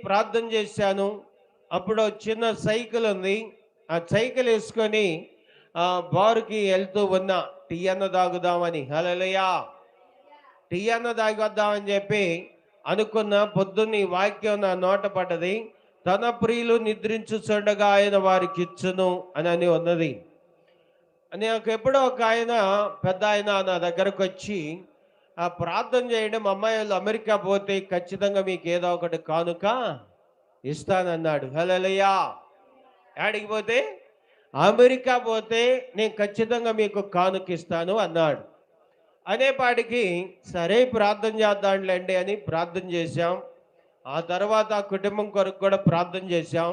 ప్రార్థన చేశాను. అప్పుడు చిన్న సైకిల్ ఉంది. ఆ సైకిల్ వేసుకొని బారుకి వెళ్తూ ఉన్నా. టీ అన్న తాగుదామని. హల్లెలూయా! టీ అన్న తాగొద్దామని చెప్పి అనుకున్న. పొద్దున్న ఈ వాక్యం నా నోట పడ్డది. తన ప్రియులు నిద్రించుచుండగా ఆయన వారికి ఇచ్చును అని ఉన్నది. నాకు ఎప్పుడో ఒక ఆయన పెద్ద ఆయన నా దగ్గరకు వచ్చి ప్రార్థన చేయండి, మా అమ్మాయి వాళ్ళు అమెరికా పోతే ఖచ్చితంగా మీకు ఏదో ఒకటి కానుక ఇస్తానన్నాడు. హల్లెలూయా! యాడికి పోతే? అమెరికా పోతే నేను ఖచ్చితంగా మీకు కానుక ఇస్తాను అన్నాడు. అనేపాటికి సరే ప్రార్థన చేద్దాంలేండి అని ప్రార్థన చేశాం. ఆ తర్వాత ఆ కుటుంబం కొరకు కూడా ప్రార్థన చేశాం.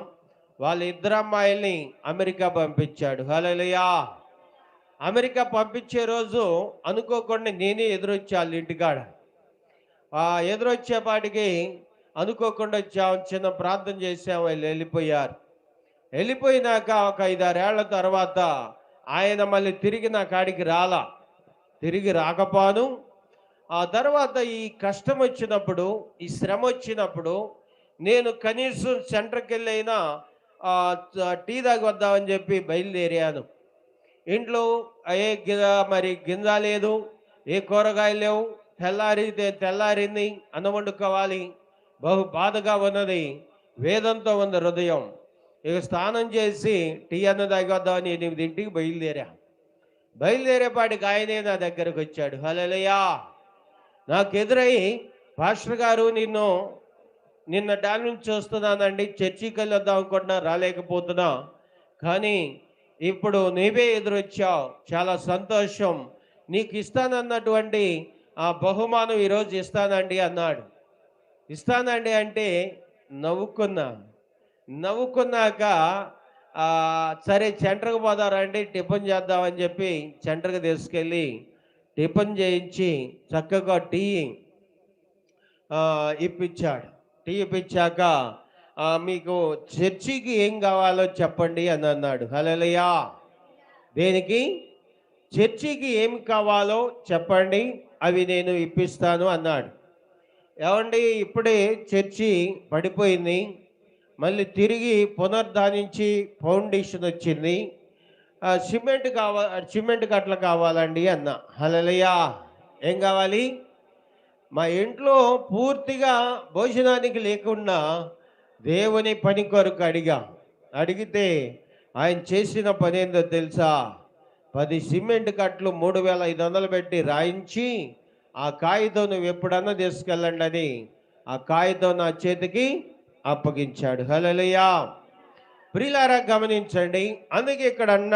వాళ్ళ ఇద్దరు అమ్మాయిల్ని అమెరికా పంపించాడు. హల్లెలూయా! అమెరికా పంపించే రోజు అనుకోకుండా నేనే ఎదురొచ్చా వాళ్ళ ఇంటికాడ. ఎదురొచ్చేపాటికి అనుకోకుండా వచ్చాం. చిన్న ప్రార్థన చేసాం. వాళ్ళు వెళ్ళిపోయారు. వెళ్ళిపోయినాక ఒక 5, 6 ఏళ్ల తర్వాత ఆయన మళ్ళీ తిరిగి నా కాడికి రాలా. తిరిగి రాకపోను. ఆ తర్వాత ఈ కష్టం వచ్చినప్పుడు, ఈ శ్రమ వచ్చినప్పుడు నేను కనీసం సెంటర్‌కెళ్ళైనా టీ తాగొద్దామని చెప్పి బయలుదేరాను. ఇంట్లో ఏ మరి గింజ లేదు, ఏ కూరగాయలు లేవు. తెల్లారింది, అన్నం వండుకోవాలి. బహు బాధగా ఉన్నది. వేదంతో ఉంది హృదయం. ఇక స్నానం చేసి టీ అన్న తాగొద్దామని 8ంటికి బయలుదేరా. బయలుదేరేపాటికి ఆయనే నా దగ్గరకు వచ్చాడు. హల్లెలూయా! నాకు ఎదురై, పాస్టర్ గారు నిన్న డాల్ నుంచి చూస్తున్నానండి, చర్చికి వెళ్ళొద్దాం అనుకుంటున్నా, రాలేకపోతున్నా. కానీ ఇప్పుడు నీవే ఎదురొచ్చావు, చాలా సంతోషం. నీకు ఇస్తానన్నటువంటి ఆ బహుమానం ఈరోజు ఇస్తానండి అన్నాడు. ఇస్తానండి అంటే నవ్వుకున్నా. నవ్వుకున్నాక సరే సెంటర్‌కి పోదారండి, టిఫిన్ చేద్దామని చెప్పి సెంటర్‌కి తీసుకెళ్ళి టిఫిన్ చేయించి చక్కగా టీ ఇప్పించాడు. టీ ఇప్పించాక మీకు చర్చికి ఏం కావాలో చెప్పండి అని అన్నాడు. హల్లెలూయా! దేనికి? చర్చికి ఏం కావాలో చెప్పండి, అవి నేను ఇప్పిస్తాను అన్నాడు. ఏవండి, ఇప్పుడే చర్చి పడిపోయింది, మళ్ళీ తిరిగి పునరుద్ధరించి ఫౌండేషన్ వచ్చింది. సిమెంట్ కట్టలు కావాలండి అన్న. హల్లెలూయా! ఏం కావాలి? మా ఇంట్లో పూర్తిగా భోజనానికి లేకుండా దేవుని పని కొరకు అడిగితే ఆయన చేసిన పని ఏందో తెలుసా? 10 సిమెంట్ కట్టలు 3500 పెట్టి రాయించి, ఆ కాగితం నువ్వు ఎప్పుడన్నా తీసుకెళ్ళండి అని ఆ కాగితం నా చేతికి అప్పగించాడు. హల్లెలూయా! ప్రియులారా, గమనించండి. అందుకే ఇక్కడ అన్నాడు.